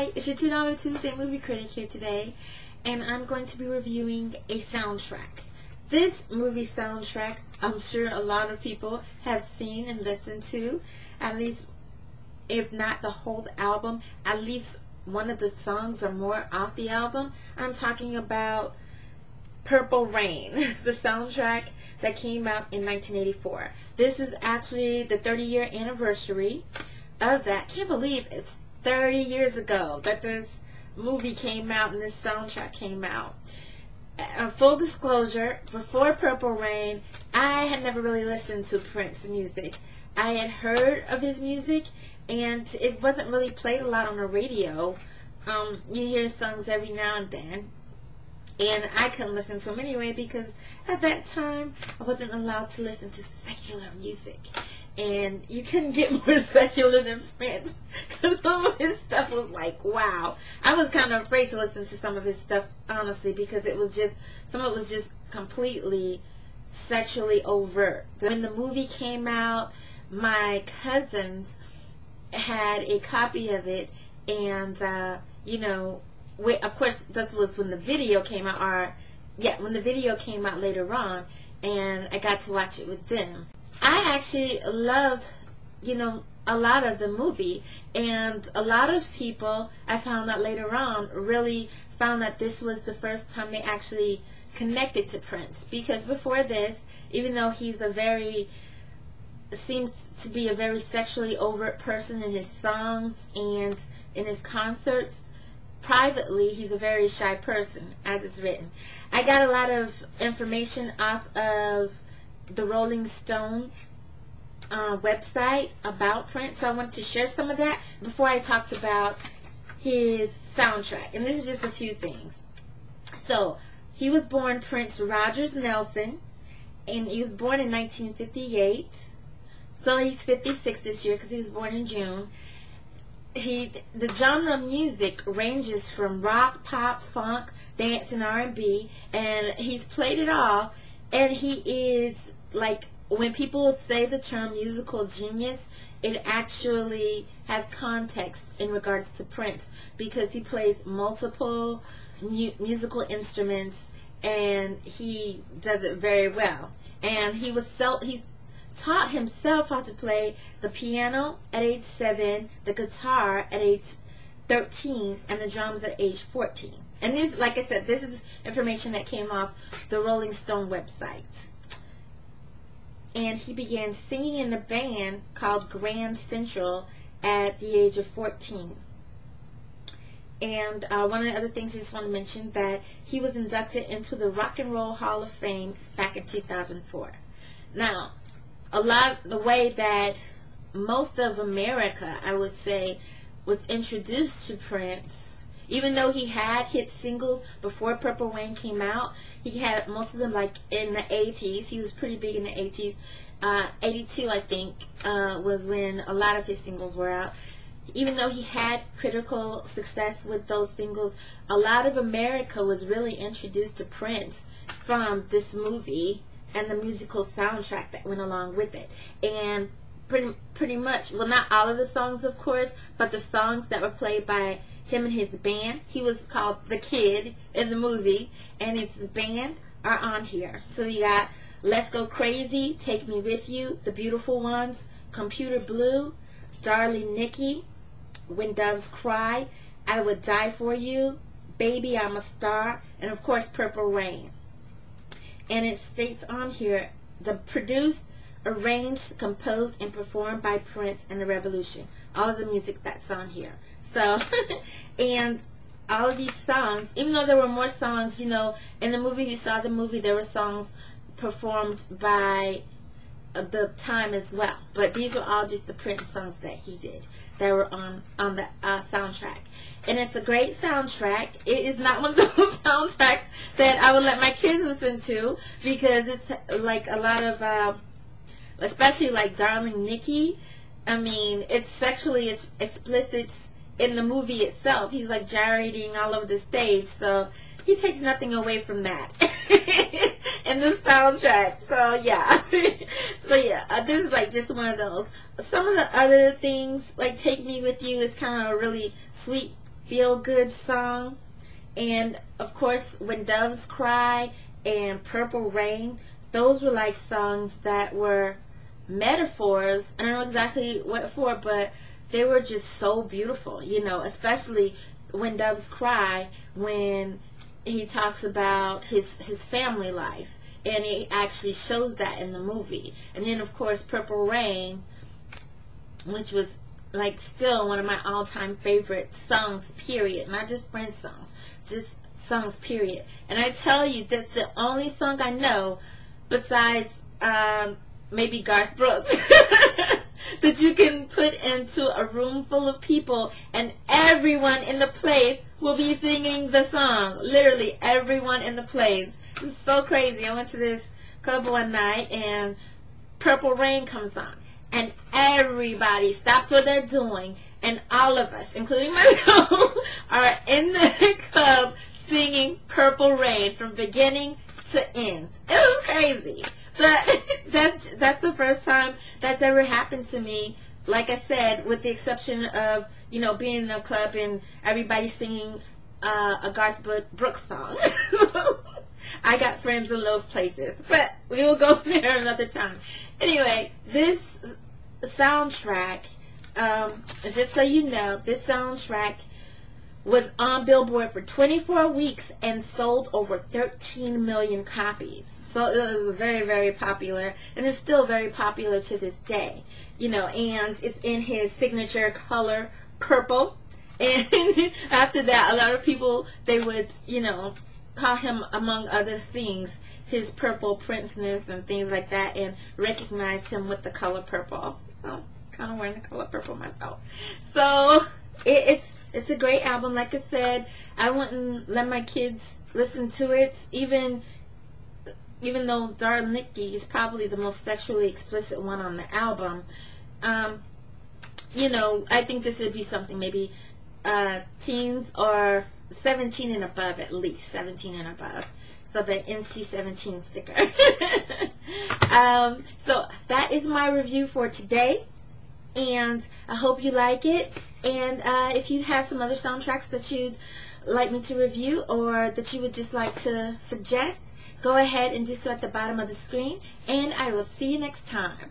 Hi, it's your $2 Tuesday movie critic here today, and I'm going to be reviewing a soundtrack. This movie soundtrack, I'm sure a lot of people have seen and listened to, at least, if not the whole album, at least one of the songs or more off the album. I'm talking about Purple Rain, the soundtrack that came out in 1984. This is actually the 30-year anniversary of that. Can't believe it's 30 years ago that this movie came out and this soundtrack came out. Full disclosure, before Purple Rain, I had never really listened to Prince music. I had heard of his music, and it wasn't really played a lot on the radio. You hear songs every now and then, and I couldn't listen to them anyway because at that time I wasn't allowed to listen to secular music. And you couldn't get more secular than Prince, because some of his stuff was like, wow. I was kind of afraid to listen to some of his stuff, honestly, because it was just, some of it was just completely sexually overt. When the movie came out, my cousins had a copy of it, and, you know, of course, this was when the video came out, when the video came out later on, and I got to watch it with them. I actually loved, you know, a lot of the movie, and a lot of people, I found out later on, really found that this was the first time they actually connected to Prince, because before this, even though he's seems to be a very sexually overt person in his songs and in his concerts, privately he's a very shy person, as it's written. I got a lot of information off of the Rolling Stone website about Prince, so I wanted to share some of that before I talked about his soundtrack. And this is just a few things. So, he was born Prince Rogers Nelson, and he was born in 1958. So he's 56 this year because he was born in June. The genre of music ranges from rock, pop, funk, dance, and R&B, and he's played it all. And he is, like, when people say the term musical genius, it actually has context in regards to Prince, because he plays multiple musical instruments, and he does it very well. And he's taught himself how to play the piano at age 7, the guitar at age 13, and the drums at age 14. And this, like I said, this is information that came off the Rolling Stone website. And he began singing in a band called Grand Central at the age of 14. And one of the other things I just want to mention, that he was inducted into the Rock and Roll Hall of Fame back in 2004. Now, the way that most of America, I would say, was introduced to Prince, even though he had hit singles before Purple Rain came out, he had most of them like in the 80s. He was pretty big in the 80s. 82, I think, was when a lot of his singles were out. Even though he had critical success with those singles, a lot of America was really introduced to Prince from this movie and the musical soundtrack that went along with it. And pretty much, well, not all of the songs, of course, but the songs that were played by him and his band. He was called The Kid in the movie, and his band are on here. So you got Let's Go Crazy, Take Me With You, The Beautiful Ones, Computer Blue, Darling Nikki, When Doves Cry, I Would Die For You, Baby I'm a Star, and of course Purple Rain. And it states on here, the produced, arranged, composed, and performed by Prince and the Revolution. All of the music that's on here. So, and all of these songs, even though there were more songs, you know, in the movie, you saw the movie, there were songs performed by the time as well. But these were all just the Prince songs that he did that were on the soundtrack. And it's a great soundtrack. It is not one of those soundtracks that I would let my kids listen to, because it's like a lot of, especially like Darling Nikki. I mean, it's sexually explicit in the movie itself. He's like gyrating all over the stage, so he takes nothing away from that in the soundtrack. So yeah, this is like just one of those. Some of the other things, like Take Me With You, is kind of a really sweet feel-good song. And of course, When Doves Cry and Purple Rain, those were like songs that were metaphors. I don't know exactly what for, but they were just so beautiful, you know, especially When Doves Cry, when he talks about his family life, and he actually shows that in the movie. And then of course Purple Rain, which was like still one of my all-time favorite songs, period. Not just Prince songs, just songs, period. And I tell you, that's the only song I know besides maybe Garth Brooks that you can put into a room full of people and everyone in the place will be singing the song. Literally everyone in the place. This is so crazy. I went to this club one night and Purple Rain comes on, and everybody stops what they're doing, and all of us, including myself, are in the club singing Purple Rain from beginning to end. It was crazy. That's the first time that's ever happened to me. Like I said, with the exception of, you know, being in a club and everybody singing a Garth Brooks song. I got friends in those places, but we will go there another time. Anyway, this soundtrack, just so you know, this soundtrack was on Billboard for 24 weeks and sold over 13 million copies. So it was very, very popular, and it's still very popular to this day. You know, and it's in his signature color, purple. And after that, a lot of people, they would, you know, call him, among other things, his purple princeness and things like that, and recognize him with the color purple. I'm kind of wearing the color purple myself. So it's a great album. Like I said, I wouldn't let my kids listen to it, even though Darling Nikki is probably the most sexually explicit one on the album. You know, I think this would be something maybe teens or 17 and above, at least 17 and above. So the NC-17 sticker. So that is my review for today, and I hope you like it. And if you have some other soundtracks that you'd like me to review, or that you would just like to suggest, go ahead and do so at the bottom of the screen, and I will see you next time.